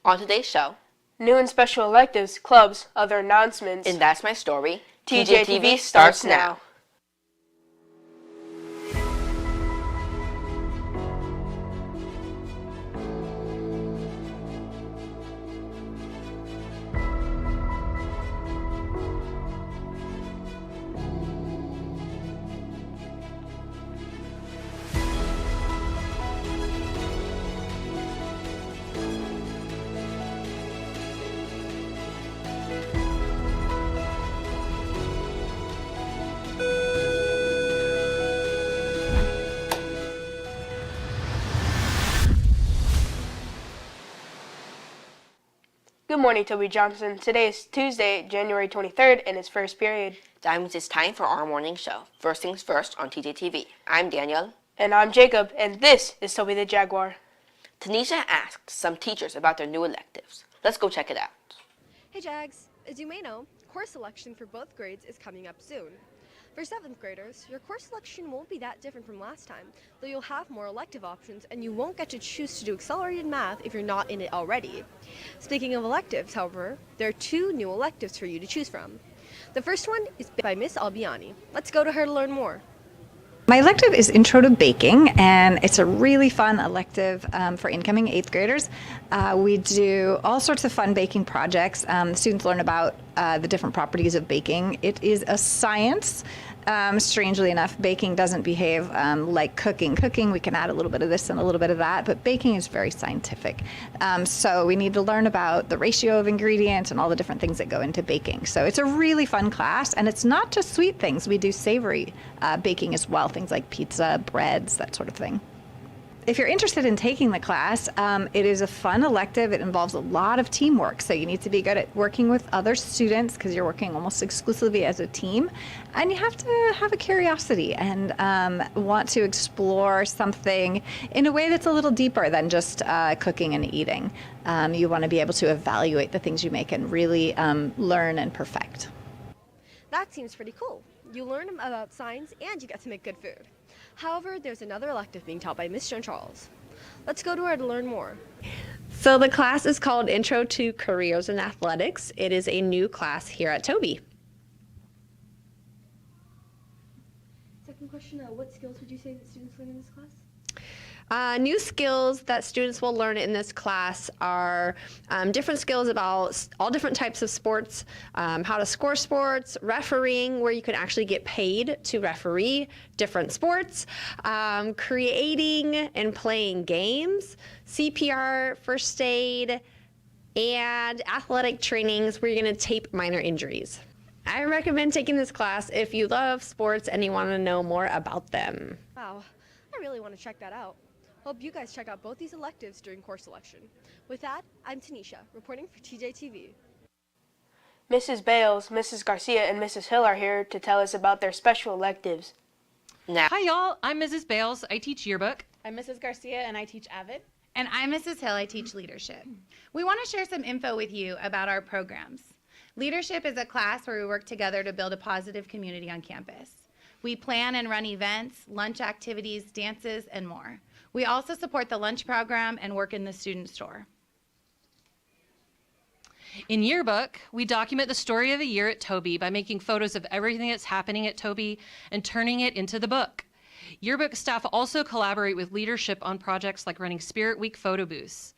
On today's show, new and special electives, clubs, other announcements. and that's my story. TJTV starts now. Good morning, Toby Johnson. Today is Tuesday, January 23rd, and it's first period. That means it's time for our morning show. First things first on TJTV. I'm Daniel. And I'm Jacob, and this is Toby the Jaguar. Tanisha asked some teachers about their new electives. Let's go check it out. Hey Jags, as you may know, course selection for both grades is coming up soon. For 7th graders, your course selection won't be that different from last time, though you'll have more elective options and you won't get to choose to do accelerated math if you're not in it already. Speaking of electives, however, there are 2 new electives for you to choose from. The first one is by Miss Albiani. Let's go to her to learn more. My elective is Intro to Baking, and it's a really fun elective for incoming 8th graders. We do all sorts of fun baking projects. Students learn about the different properties of baking. It is a science. Strangely enough, baking doesn't behave like cooking. Cooking, we can add a little bit of this and a little bit of that, but baking is very scientific. So we need to learn about the ratio of ingredients and all the different things that go into baking. So it's a really fun class, and it's not just sweet things. We do savory baking as well, things like pizza, breads, that sort of thing. If you're interested in taking the class, it is a fun elective. It involves a lot of teamwork, so you need to be good at working with other students because you're working almost exclusively as a team. And you have to have a curiosity and want to explore something in a way that's a little deeper than just cooking and eating. You want to be able to evaluate the things you make and really learn and perfect. That seems pretty cool. You learn about science and you get to make good food. However, there's another elective being taught by Miss Joan Charles. Let's go to her to learn more. So the class is called Intro to Careers in Athletics. It is a new class here at Toby. Second question, what skills would you say that students learn in this class? New skills that students will learn in this class are different skills about all different types of sports, how to score sports, refereeing, where you can actually get paid to referee different sports, creating and playing games, CPR, first aid, and athletic trainings where you're going to tape minor injuries. I recommend taking this class if you love sports and you want to know more about them. Wow, I really want to check that out. Hope you guys check out both these electives during course selection. With that, I'm Tanisha, reporting for TJTV. Mrs. Bales, Mrs. Garcia, and Mrs. Hill are here to tell us about their special electives. Now, Hi y'all, I'm Mrs. Bales, I teach yearbook. I'm Mrs. Garcia and I teach AVID. And I'm Mrs. Hill, I teach leadership. We want to share some info with you about our programs. Leadership is a class where we work together to build a positive community on campus. We plan and run events, lunch activities, dances, and more. We also support the lunch program and work in the student store. In yearbook, we document the story of the year at Toby by making photos of everything that's happening at Toby and turning it into the book. Yearbook staff also collaborate with leadership on projects like running Spirit Week photo booths.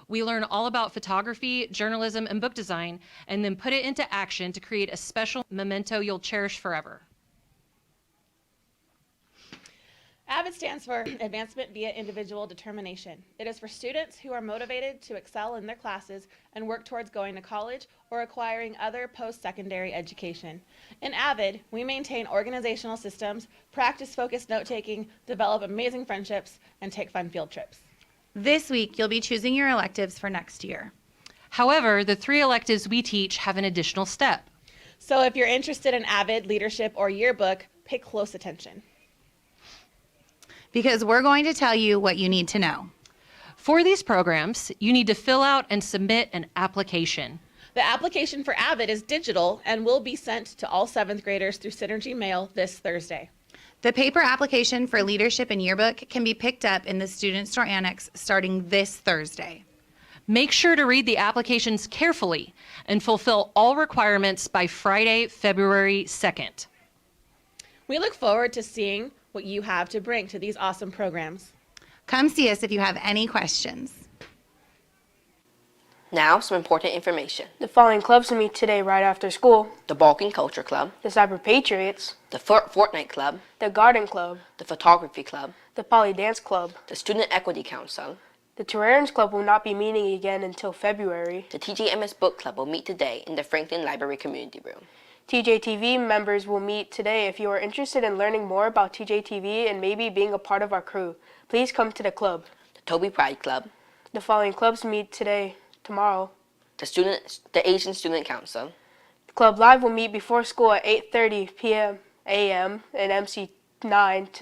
We learn all about photography, journalism, and book design, and then put it into action to create a special memento you'll cherish forever. AVID stands for Advancement via Individual Determination. It is for students who are motivated to excel in their classes and work towards going to college or acquiring other post-secondary education. In AVID, we maintain organizational systems, practice focused note-taking, develop amazing friendships, and take fun field trips. This week, you'll be choosing your electives for next year. However, the 3 electives we teach have an additional step. So if you're interested in AVID, leadership, or yearbook, pay close attention. Because we're going to tell you what you need to know. For these programs, you need to fill out and submit an application. The application for AVID is digital and will be sent to all 7th graders through Synergy Mail this Thursday. The paper application for leadership and yearbook can be picked up in the Student Store Annex starting this Thursday. Make sure to read the applications carefully and fulfill all requirements by Friday, February 2nd. We look forward to seeing what you have to bring to these awesome programs. Come see us if you have any questions. Now, some important information. The following clubs meet today right after school: The Balkan Culture Club, the Cyber Patriots, the Fortnite Club, the Garden Club, the Photography Club, the Poly Dance Club. the Student Equity Council, The Terrarians Club will not be meeting again until February. the TJMS Book Club will meet today in the Franklin Library Community Room. TJTV members will meet today. If you are interested in learning more about TJTV and maybe being a part of our crew, please come to the club. The Toby Pride Club, The following clubs meet tomorrow. the Asian Student Council, Club Live will meet before school at 8:30 p.m. a.m. in MC9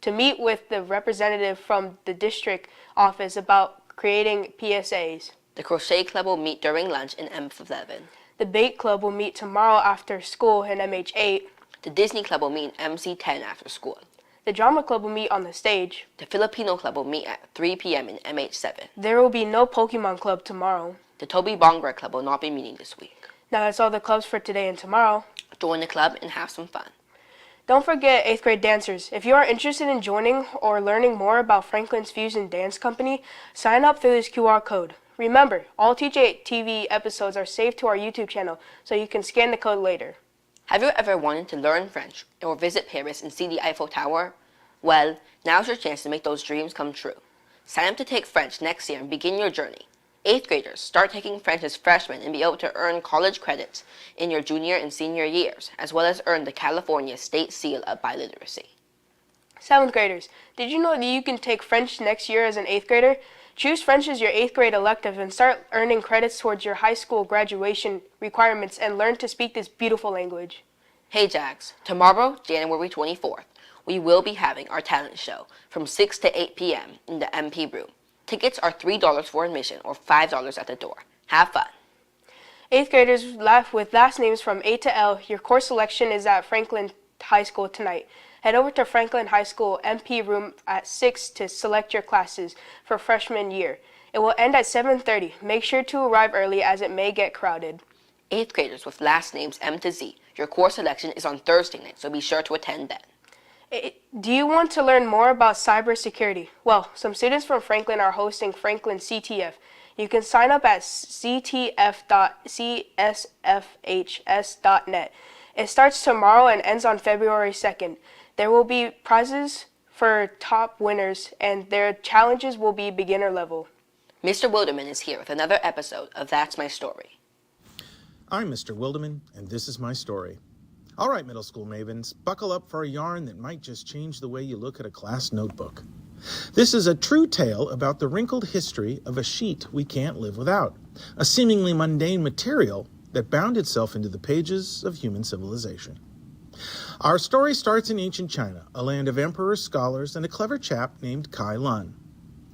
to meet with the representative from the district office about creating PSAs. the Crochet Club will meet during lunch in M11. The Bake Club will meet tomorrow after school in MH8. The Disney Club will meet in MC10 after school. The Drama Club will meet on the stage. The Filipino Club will meet at 3 p.m. in MH7. There will be no Pokemon Club tomorrow. The Toby Bhangra Club will not be meeting this week. Now that's all the clubs for today and tomorrow. Join the club and have some fun. Don't forget 8th grade dancers. If you are interested in joining or learning more about Franklin's Fusion Dance Company, sign up through this QR code. Remember, all TJTV episodes are saved to our YouTube channel, so you can scan the code later. Have you ever wanted to learn French or visit Paris and see the Eiffel Tower? Well, now's your chance to make those dreams come true. Sign up to take French next year and begin your journey. 8th graders start taking French as freshmen and be able to earn college credits in your junior and senior years, as well as earn the California State Seal of Biliteracy. 7th graders, did you know that you can take French next year as an 8th grader? Choose French as your 8th grade elective and start earning credits towards your high school graduation requirements and learn to speak this beautiful language. Hey Jags, tomorrow, January 24th, we will be having our talent show from 6 to 8 p.m. in the MP room. Tickets are $3 for admission or $5 at the door. Have fun. 8th graders with last names from A to L, your course selection is at Franklin High School tonight. Head over to Franklin High School MP room at 6 to select your classes for freshman year. It will end at 7:30. Make sure to arrive early as it may get crowded. 8th graders with last names M to Z, your course selection is on Thursday night, so be sure to attend then. Do you want to learn more about cybersecurity? Well, some students from Franklin are hosting Franklin CTF. You can sign up at ctf.csfhs.net. It starts tomorrow and ends on February 2nd. There will be prizes for top winners, and their challenges will be beginner level. Mr. Wilderman is here with another episode of That's My Story. I'm Mr. Wilderman, and this is my story. All right, middle school mavens, buckle up for a yarn that might just change the way you look at a class notebook. This is a true tale about the wrinkled history of a sheet we can't live without, a seemingly mundane material that bound itself into the pages of human civilization. Our story starts in ancient China, a land of emperors, scholars, and a clever chap named Kai Lun.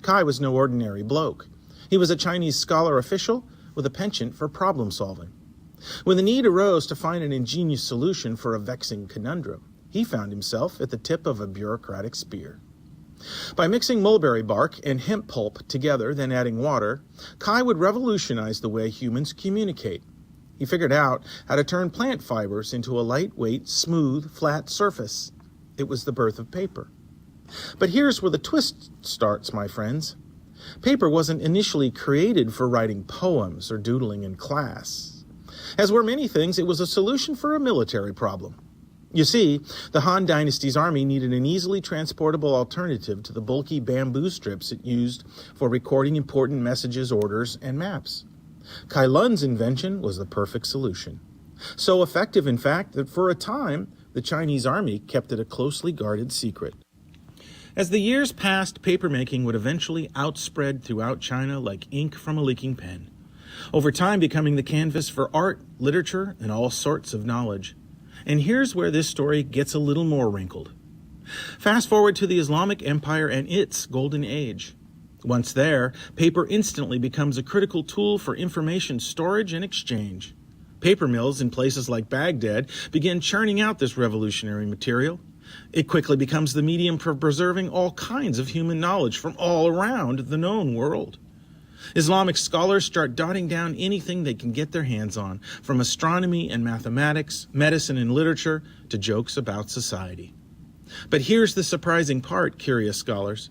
Kai was no ordinary bloke. He was a Chinese scholar official with a penchant for problem solving. When the need arose to find an ingenious solution for a vexing conundrum, he found himself at the tip of a bureaucratic spear. By mixing mulberry bark and hemp pulp together, then adding water, Kai would revolutionize the way humans communicate. He figured out how to turn plant fibers into a lightweight, smooth, flat surface. It was the birth of paper. But here's where the twist starts, my friends. Paper wasn't initially created for writing poems or doodling in class. As were many things, it was a solution for a military problem. You see, the Han Dynasty's army needed an easily transportable alternative to the bulky bamboo strips it used for recording important messages, orders, and maps. Kai Lun's invention was the perfect solution. So effective, in fact, that for a time, the Chinese army kept it a closely guarded secret. As the years passed, papermaking would eventually outspread throughout China like ink from a leaking pen, over time becoming the canvas for art, literature, and all sorts of knowledge. And here's where this story gets a little more wrinkled. Fast forward to the Islamic Empire and its golden age. Once there, paper instantly becomes a critical tool for information storage and exchange. Paper mills in places like Baghdad begin churning out this revolutionary material. It quickly becomes the medium for preserving all kinds of human knowledge from all around the known world. Islamic scholars start jotting down anything they can get their hands on, from astronomy and mathematics, medicine and literature, to jokes about society. But here's the surprising part, curious scholars.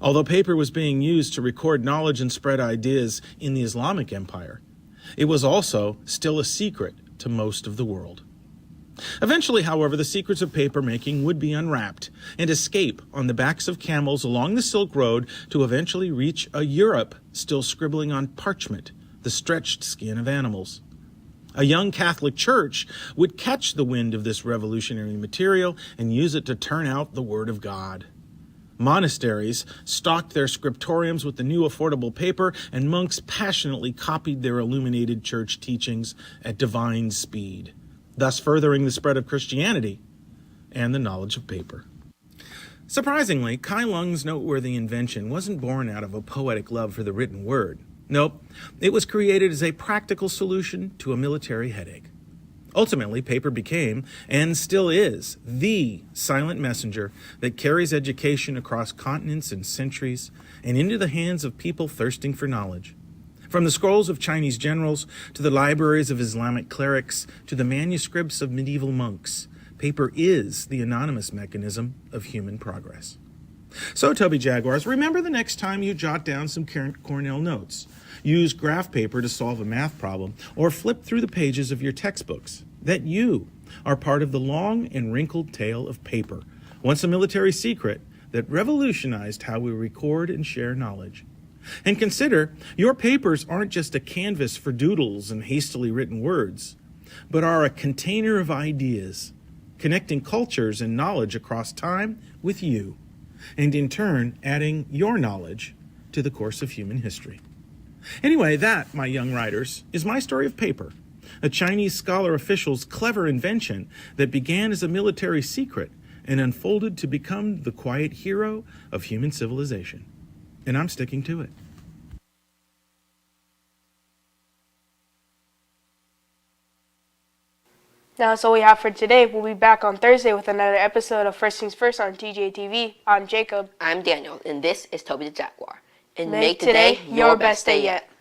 Although paper was being used to record knowledge and spread ideas in the Islamic Empire, it was also still a secret to most of the world. Eventually, however, the secrets of paper making would be unwrapped and escape on the backs of camels along the Silk Road to eventually reach a Europe still scribbling on parchment, the stretched skin of animals. A young Catholic church would catch the wind of this revolutionary material and use it to turn out the Word of God. Monasteries stocked their scriptoriums with the new affordable paper, and monks passionately copied their illuminated church teachings at divine speed, thus furthering the spread of Christianity and the knowledge of paper. Surprisingly, Kai Lung's noteworthy invention wasn't born out of a poetic love for the written word. Nope, it was created as a practical solution to a military headache. Ultimately, paper became, and still is, the silent messenger that carries education across continents and centuries and into the hands of people thirsting for knowledge. From the scrolls of Chinese generals to the libraries of Islamic clerics to the manuscripts of medieval monks, paper is the anonymous mechanism of human progress. So, Toby Jaguars, remember the next time you jot down some Cornell notes, use graph paper to solve a math problem, or flip through the pages of your textbooks, that you are part of the long and wrinkled tale of paper, once a military secret that revolutionized how we record and share knowledge. And consider, your papers aren't just a canvas for doodles and hastily written words, but are a container of ideas, connecting cultures and knowledge across time with you, and in turn adding your knowledge to the course of human history. Anyway, that, my young writers, is my story of paper, a Chinese scholar official's clever invention that began as a military secret and unfolded to become the quiet hero of human civilization. And I'm sticking to it. Now that's all we have for today. We'll be back on Thursday with another episode of First Things First on TJTV. I'm Jacob. I'm Daniel, and this is Toby the Jaguar. And Make today your best day yet.